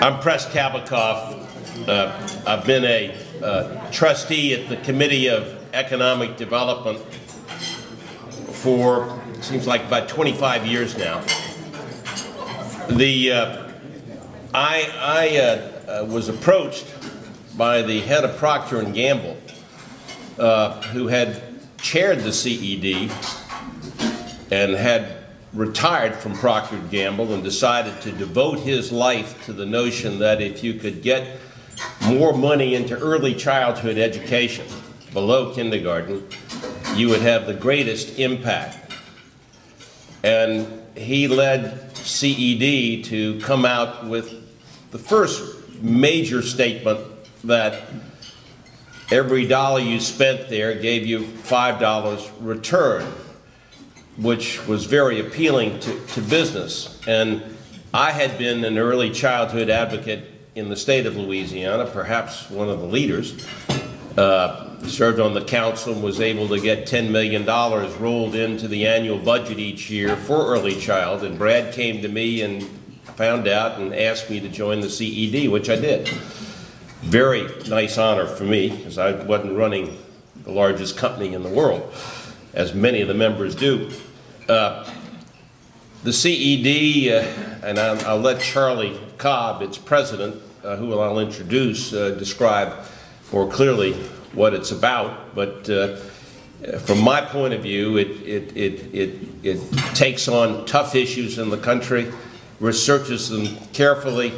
I'm Press Kabacoff. I've been a trustee at the Committee of Economic Development for, seems like about 25 years now. I was approached by the head of Procter & Gamble, who had chaired the CED and had retired from Procter & Gamble and decided to devote his life to the notion that if you could get more money into early childhood education below kindergarten, you would have the greatest impact. And he led CED to come out with the first major statement that every dollar you spent there gave you $5 return, which was very appealing to business. And I had been an early childhood advocate in the state of Louisiana, perhaps one of the leaders. Served on the council and was able to get $10 million rolled into the annual budget each year for early child. And Brad came to me and found out and asked me to join the CED, which I did. Very nice honor for me, because I wasn't running the largest company in the world, as many of the members do. The CED, and I'll let Charlie Cobb, its president, who I'll introduce, describe more clearly what it's about. But from my point of view, it takes on tough issues in the country, researches them carefully,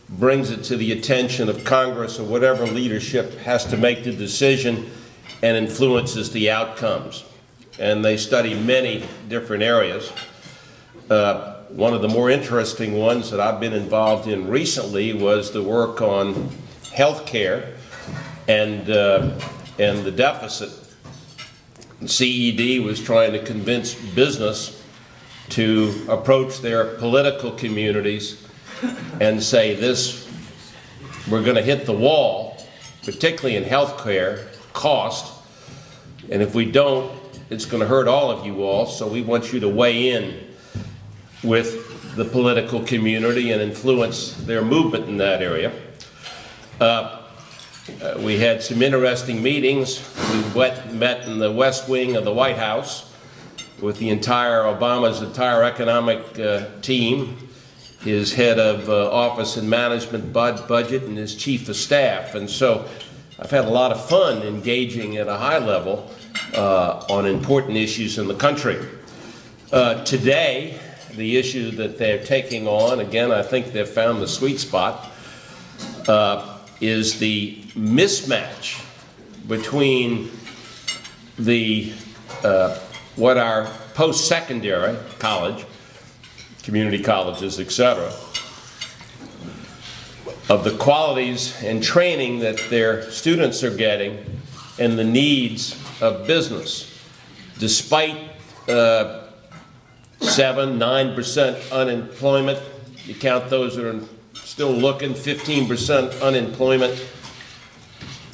brings it to the attention of Congress or whatever leadership has to make the decision, and influences the outcomes. And they study many different areas. One of the more interesting ones that I've been involved in recently was the work on health care and the deficit. CED was trying to convince business to approach their political communities and say this, we're going to hit the wall, particularly in health care cost, and if we don't, it's going to hurt all of you all, so we want you to weigh in with the political community and influence their movement in that area. We had some interesting meetings. We met in the West Wing of the White House with the Obama's entire economic team, his head of office and management budget, and his chief of staff. And so I've had a lot of fun engaging at a high level on important issues in the country. Today, the issue that they're taking on, again, I think they've found the sweet spot, is the mismatch between what our post-secondary college, community colleges, etc., of the qualities and training that their students are getting and the needs of business. Despite 7–9% unemployment, you count those that are still looking, 15% unemployment,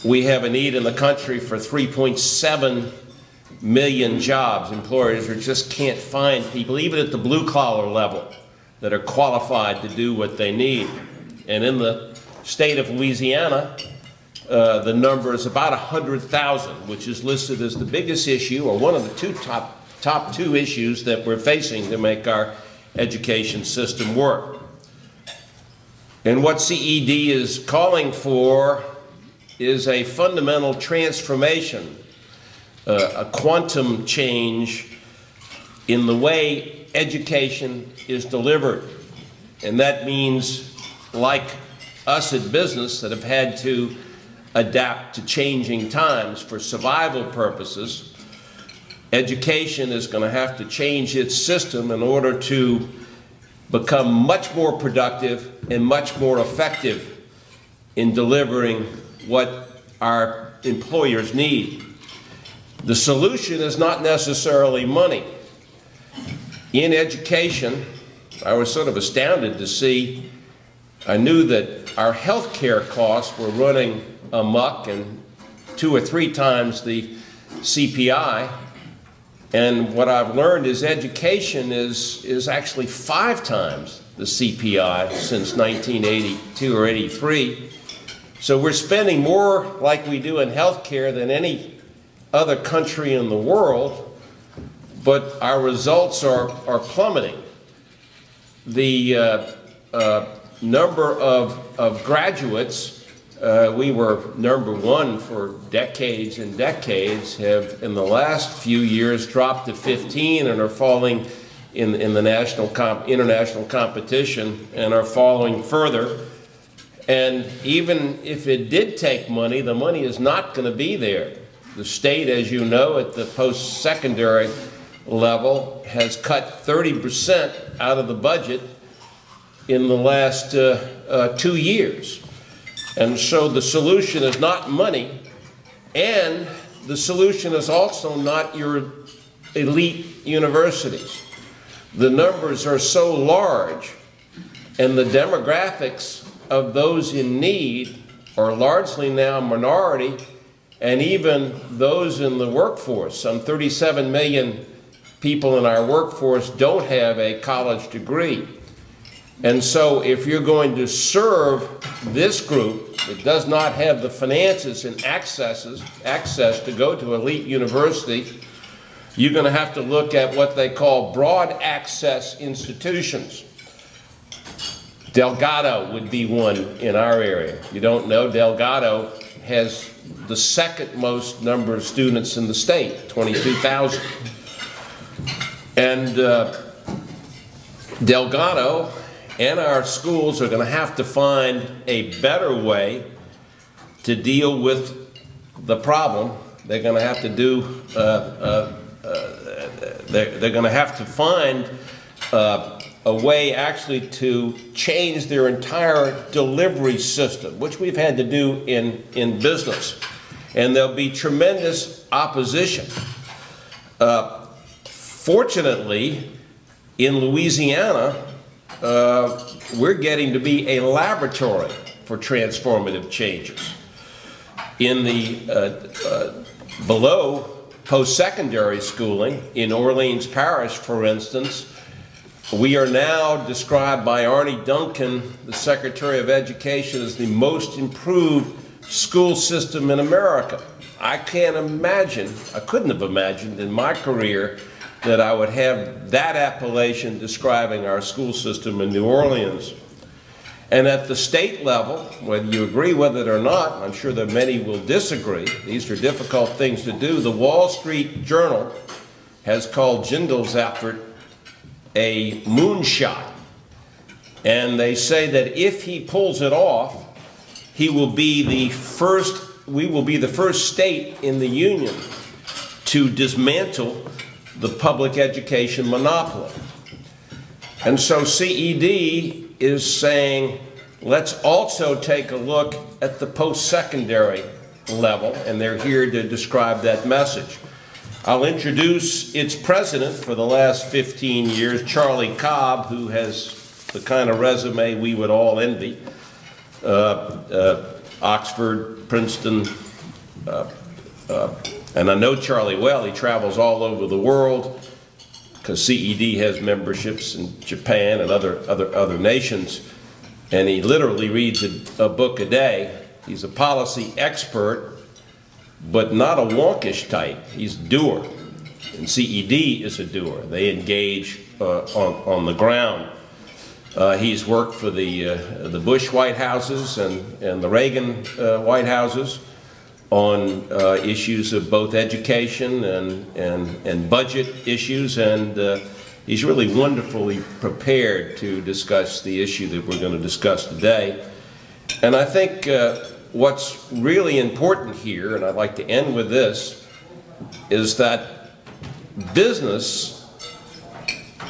we have a need in the country for 3.7 million jobs. Employers just can't find people, even at the blue-collar level, that are qualified to do what they need. And in the state of Louisiana, the number is about 100,000, which is listed as the biggest issue, or one of the top two issues that we're facing to make our education system work. And what CED is calling for is a fundamental transformation, a quantum change in the way education is delivered. And that means, like us at business that have had to adapt to changing times for survival purposes, education is going to have to change its system in order to become much more productive and much more effective in delivering what our employers need. The solution is not necessarily money. In education, I was sort of astounded to see, I knew that our health care costs were running amok and 2 or 3 times the CPI. And what I've learned is education is actually 5 times the CPI since 1982 or 83. So we're spending more like we do in healthcare than any other country in the world, but our results are plummeting. The number of graduates, we were #1 for decades and decades, have in the last few years dropped to 15 and are falling in the international competition and are falling further. And even if it did take money, the money is not going to be there. The state, as you know, at the post-secondary level has cut 30% out of the budget in the last 2 years. And so the solution is not money, and the solution is also not your elite universities. The numbers are so large, and the demographics of those in need are largely now minority, and even those in the workforce. Some 37 million people in our workforce don't have a college degree. And so if you're going to serve this group that does not have the finances and access to go to elite university, you're going to have to look at what they call broad access institutions. Delgado would be one in our area. You don't know, Delgado has the second most number of students in the state, 22,000. And Delgado and our schools are going to have to find a better way to deal with the problem. They're going to have to do, they're going to have to find a way actually to change their entire delivery system, which we've had to do in business. And there'll be tremendous opposition. Fortunately, in Louisiana, we're getting to be a laboratory for transformative changes. In the below post-secondary schooling, in Orleans Parish, for instance, we are now described by Arne Duncan, the Secretary of Education, as the most improved school system in America. I can't imagine, I couldn't have imagined in my career that I would have that appellation describing our school system in New Orleans. And at the state level, whether you agree with it or not, I'm sure that many will disagree, these are difficult things to do, the Wall Street Journal has called Jindal's effort a moonshot. And they say that if he pulls it off, he will be the first, we will be the first state in the union to dismantle the public education monopoly. And so CED is saying, let's also take a look at the post-secondary level, and they're here to describe that message. I'll introduce its president for the last 15 years, Charlie Cobb, who has the kind of resume we would all envy. Oxford, Princeton, and I know Charlie well. He travels all over the world because CED has memberships in Japan and other nations, and he literally reads a book a day. He's a policy expert, but not a wonkish type. He's a doer, and CED is a doer. They engage on the ground. He's worked for the Bush White Houses and the Reagan White Houses on issues of both education and budget issues, and he's really wonderfully prepared to discuss the issue that we're going to discuss today. And I think what's really important here, and I'd like to end with this, is that business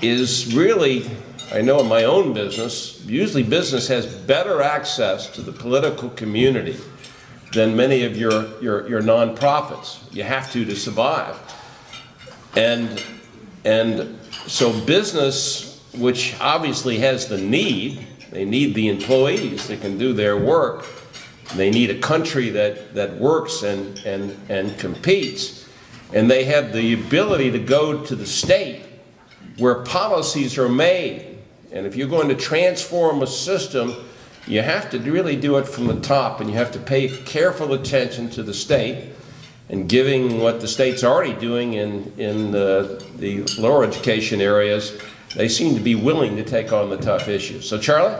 is really, I know in my own business, usually business has better access to the political community than many of your nonprofits. You have to survive. And so business, which obviously has the need, they need the employees that can do their work. They need a country that works and competes. And they have the ability to go to the state where policies are made And if you're going to transform a system, you have to really do it from the top, and you have to pay careful attention to the state. And giving what the state's already doing in the lower education areas, they seem to be willing to take on the tough issues. So, Charlie?